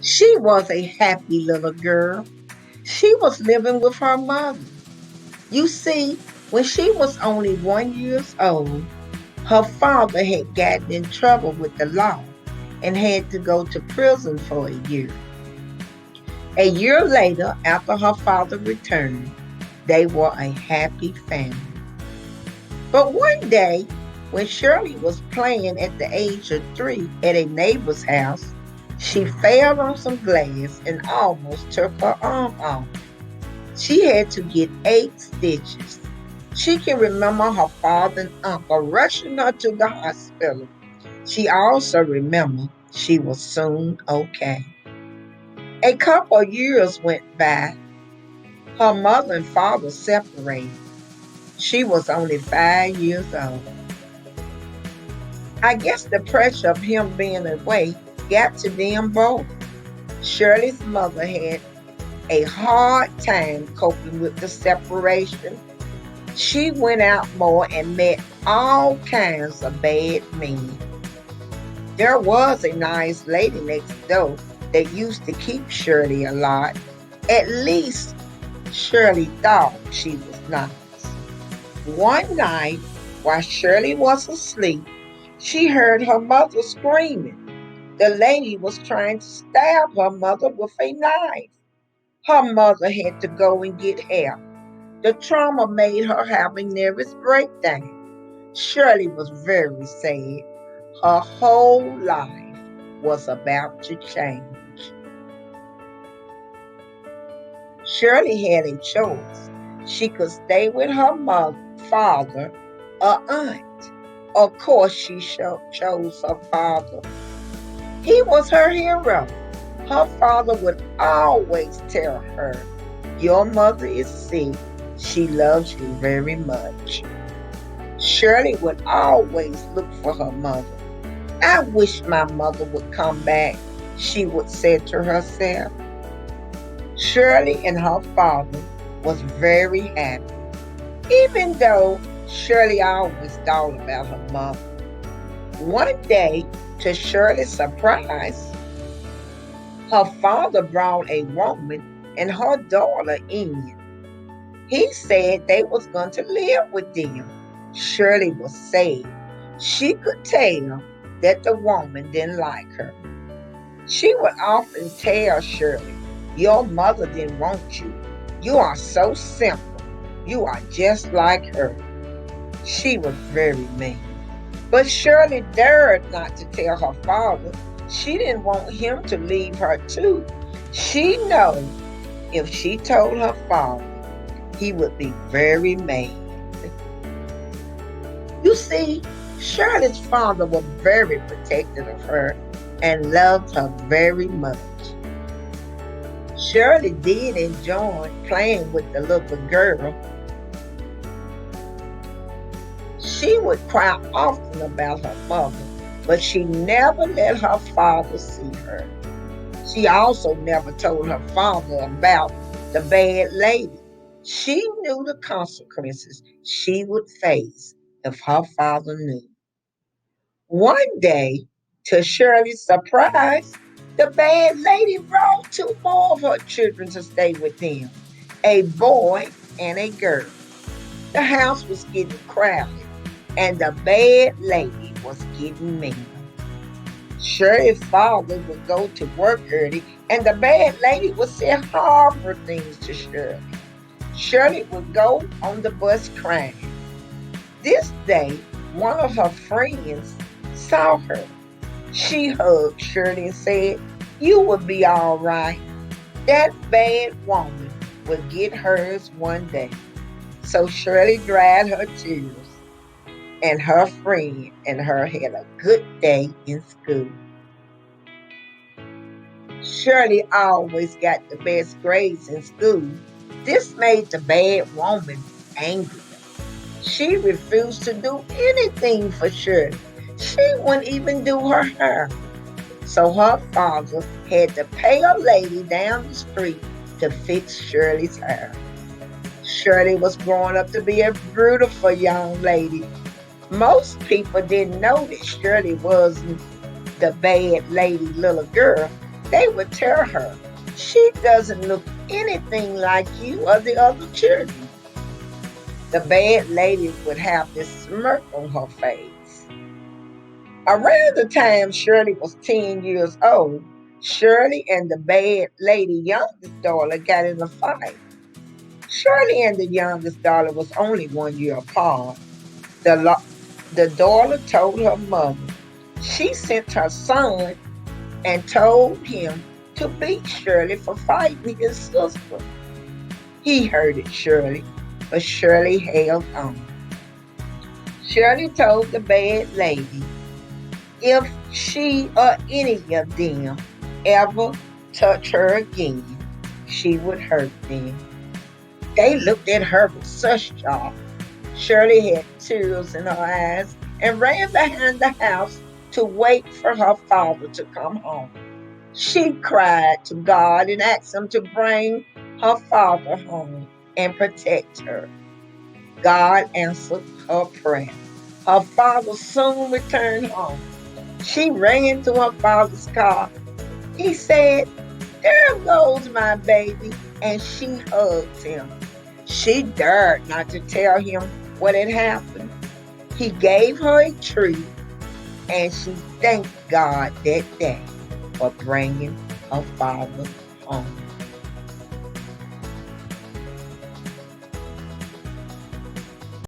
She was a happy little girl. She was living with her mother. You see, when she was only 1 year old, her father had gotten in trouble with the law and had to go to prison for a year. A year later, after her father returned, they were a happy family. But one day, when Shirley was playing at the age of 3 at a neighbor's house, she fell on some glass and almost took her arm off. She had to get 8 stitches. She can remember her father and uncle rushing her to the hospital. She also remembered she was soon okay. A couple of years went by. Her mother and father separated. She was only 5 years old. I guess the pressure of him being away got to them both. Shirley's mother had a hard time coping with the separation. She went out more and met all kinds of bad men. There was a nice lady next door that used to keep Shirley a lot. At least Shirley thought she was nice. One night, while Shirley was asleep, she heard her mother screaming. The lady was trying to stab her mother with a knife. Her mother had to go and get help. The trauma made her have a nervous breakdown. Shirley was very sad. Her whole life was about to change. Shirley had a choice. She could stay with her mother, father, or aunt. Of course, she chose her father. He was her hero. Her father would always tell her, "Your mother is sick. She loves you very much." Shirley would always look for her mother. "I wish my mother would come back," she would say to herself. Shirley and her father was very happy, even though Shirley always thought about her mother. One day, to Shirley's surprise, her father brought a woman and her daughter in. He said they was going to live with them. Shirley was sad. She could tell that the woman didn't like her. She would often tell Shirley, "Your mother didn't want you. You are so simple. You are just like her." She was very mean. But Shirley dared not to tell her father. She didn't want him to leave her too. She knew if she told her father, he would be very mad. You see, Shirley's father was very protective of her and loved her very much. Shirley did enjoy playing with the little girl. She would cry often about her mother, but she never let her father see her. She also never told her father about the bad lady. She knew the consequences she would face if her father knew. One day, to Shirley's surprise, the bad lady brought 2 more of her children to stay with them, a boy and a girl. The house was getting crowded, and the bad lady was getting mean. Shirley's father would go to work early, and the bad lady would say horrible things to Shirley. Shirley would go on the bus crying. This day, one of her friends saw her. She hugged Shirley and said, "You will be all right. That bad woman will get hers one day." So Shirley dried her tears, and her friend and her had a good day in school. Shirley always got the best grades in school. This made the bad woman angry. She refused to do anything for Shirley. She wouldn't even do her hair. So her father had to pay a lady down the street to fix Shirley's hair. Shirley was growing up to be a beautiful young lady. Most people didn't know that Shirley wasn't the bad lady little girl. They would tell her, "She doesn't look anything like you or the other children." The bad lady would have this smirk on her face. Around the time Shirley was 10 years old, Shirley and the bad lady youngest daughter got in a fight. Shirley and the youngest daughter was only 1 year apart. The, the daughter told her mother she sent her son and told him to beat Shirley for fighting his sister. He hurted Shirley, but Shirley held on. Shirley told the bad lady if she or any of them ever touch her again, she would hurt them. They looked at her with such shock. Shirley had tears in her eyes and ran behind the house to wait for her father to come home. She cried to God and asked him to bring her father home and protect her. God answered her prayer. Her father soon returned home. She ran to her father's car. He said, "There goes my baby," and she hugged him. She dared not to tell him what had happened. He gave her a treat, and she thanked God that day for bringing her father home.